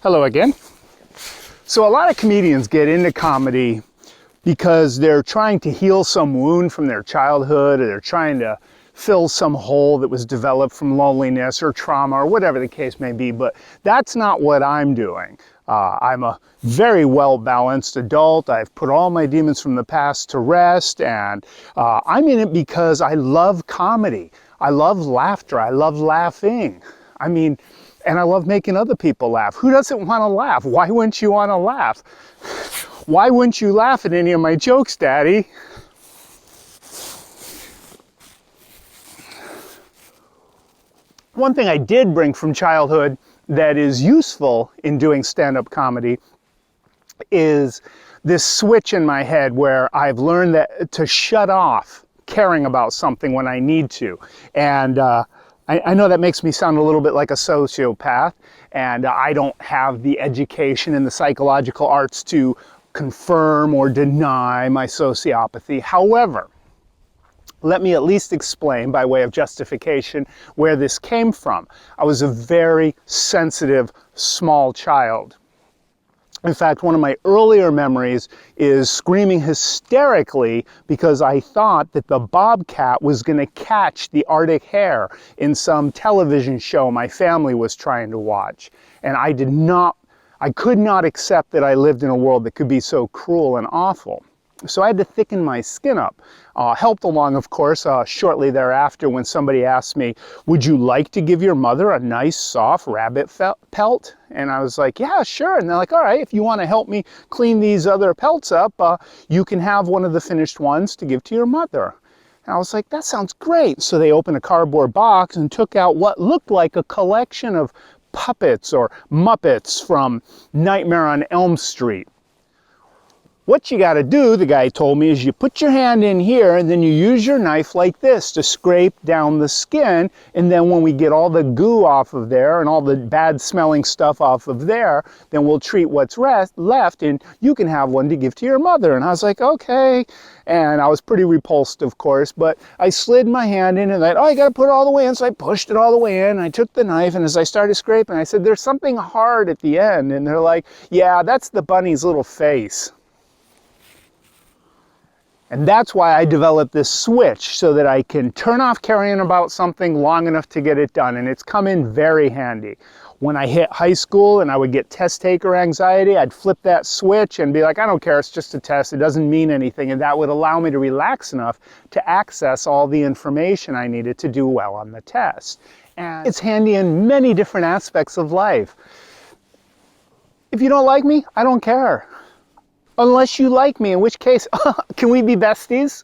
Hello again. So a lot of comedians get into comedy because they're trying to heal some wound from their childhood, or they're trying to fill some hole that was developed from loneliness or trauma or whatever the case may be, but that's not what I'm doing. I'm a very well-balanced adult. I've put all my demons from the past to rest, and I'm in it because I love comedy. I love laughter. I love laughing. And I love making other people laugh. Who doesn't want to laugh? Why wouldn't you want to laugh? Why wouldn't you laugh at any of my jokes, Daddy? One thing I did bring from childhood that is useful in doing stand-up comedy is this switch in my head where I've learned that to shut off caring about something when I need to. And I know that makes me sound a little bit like a sociopath, and I don't have the education in the psychological arts to confirm or deny my sociopathy. However, let me at least explain by way of justification where this came from. I was a very sensitive, small child. In fact, one of my earlier memories is screaming hysterically because I thought that the bobcat was going to catch the Arctic hare in some television show my family was trying to watch. And I could not accept that I lived in a world that could be so cruel and awful. So I had to thicken my skin up. Helped along, of course, shortly thereafter when somebody asked me, would you like to give your mother a nice, soft rabbit pelt? And I was like, yeah, sure. And they're like, all right, if you want to help me clean these other pelts up, you can have one of the finished ones to give to your mother. And I was like, that sounds great. So they opened a cardboard box and took out what looked like a collection of puppets or Muppets from Nightmare on Elm Street. What you got to do, the guy told me, is you put your hand in here and then you use your knife like this to scrape down the skin. And then when we get all the goo off of there and all the bad smelling stuff off of there, then we'll treat what's left and you can have one to give to your mother. And I was like, okay. And I was pretty repulsed, of course, but I slid my hand in and I, I got to put it all the way in. So I pushed it all the way in. I took the knife, and as I started scraping, I said, there's something hard at the end. And they're like, yeah, that's the bunny's little face. And that's why I developed this switch, so that I can turn off caring about something long enough to get it done. And it's come in very handy. When I hit high school and I would get test taker anxiety, I'd flip that switch and be like, I don't care, it's just a test, it doesn't mean anything. And that would allow me to relax enough to access all the information I needed to do well on the test. And it's handy in many different aspects of life. If you don't like me, I don't care. Unless you like me, in which case, can we be besties?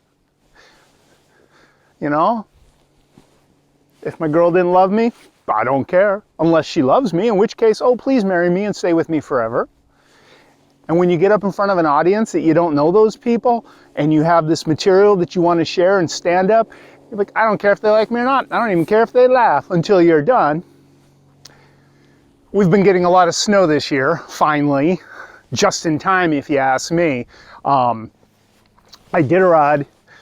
You know? If my girl didn't love me, I don't care. Unless she loves me, in which case, oh, please marry me and stay with me forever. And when you get up in front of an audience that you don't know those people, and you have this material that you want to share and stand up, you're like, I don't care if they like me or not. I don't even care if they laugh until you're done. We've been getting a lot of snow this year, finally. Just in time, if you ask me. Iditarod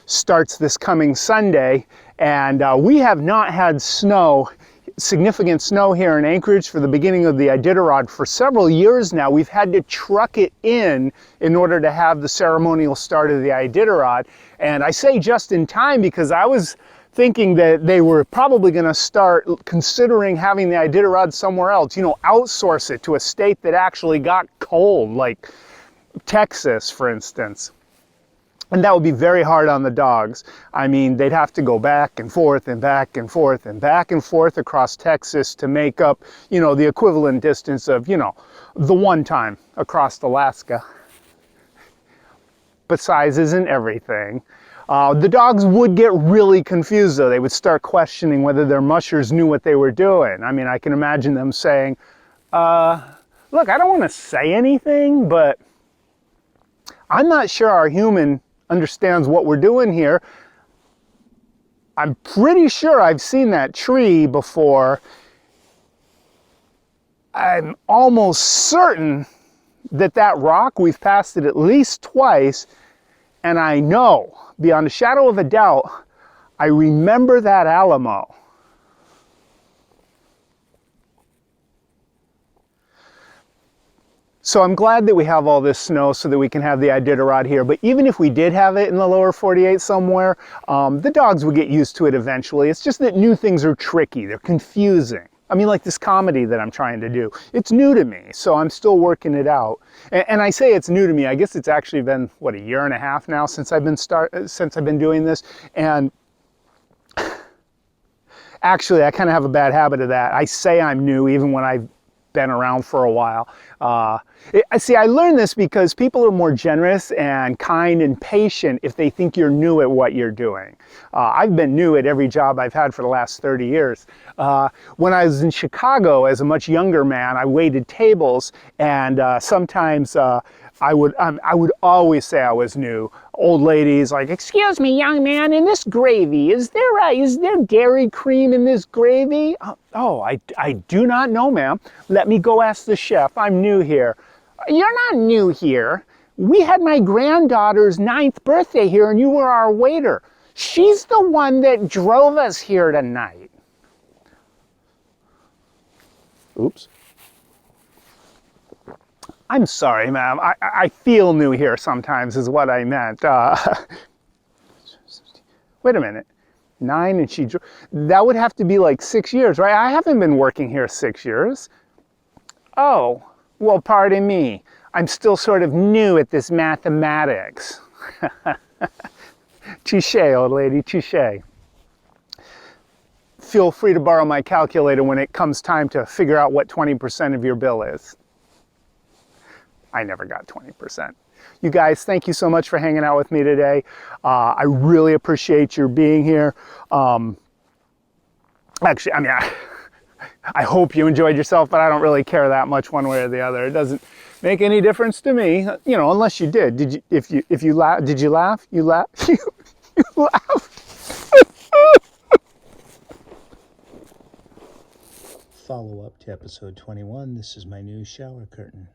starts this coming Sunday, and we have not had significant snow here in Anchorage for the beginning of the Iditarod for several years now. We've had to truck it in order to have the ceremonial start of the Iditarod. And I say just in time because I was thinking that they were probably going to start considering having the Iditarod somewhere else, outsource it to a state that actually got cold, like Texas, for instance. And that would be very hard on the dogs. I mean, they'd have to go back and forth and back and forth and back and forth across Texas to make up, the equivalent distance of, the one time across Alaska. But size isn't everything. The dogs would get really confused, though. They would start questioning whether their mushers knew what they were doing. I mean, I can imagine them saying, look, I don't want to say anything, but I'm not sure our human understands what we're doing here. I'm pretty sure I've seen that tree before. I'm almost certain that rock, we've passed it at least twice, and I know, beyond a shadow of a doubt, I remember that Alamo. So I'm glad that we have all this snow so that we can have the Iditarod here. But even if we did have it in the lower 48 somewhere, the dogs would get used to it eventually. It's just that new things are tricky. They're confusing. I mean, like this comedy that I'm trying to do. It's new to me, so I'm still working it out. And I say it's new to me. I guess it's actually been, what, a year and a half now since I've been doing this. And actually, I kind of have a bad habit of that. I say I'm new even when I've been around for a while. See, I learned this because people are more generous and kind and patient if they think you're new at what you're doing. I've been new at every job I've had for the last 30 years. When I was in Chicago as a much younger man, I waited tables, and sometimes I would always say I was new. Old ladies like, "Excuse me, young man, in this gravy, is there dairy cream in this gravy?" "Oh, I do not know, ma'am. Let me go ask the chef. I'm new here." "You're not new here. We had my granddaughter's 9th birthday here, and you were our waiter. She's the one that drove us here tonight." Oops. "I'm sorry, ma'am. I feel new here sometimes is what I meant." Wait a minute. 9 and she drove. That would have to be like 6 years, right? I haven't been working here 6 years. "Oh, well, pardon me. I'm still sort of new at this mathematics." Touche, old lady, touche. Feel free to borrow my calculator when it comes time to figure out what 20% of your bill is. I never got 20%. You guys, thank you so much for hanging out with me today. I really appreciate your being here. Actually, I mean, I hope you enjoyed yourself, but I don't really care that much one way or the other. It doesn't make any difference to me, you know, unless you did. Did you? If you laugh, did you laugh? You laughed. You laughed. Follow up to episode 21. This is my new shower curtain.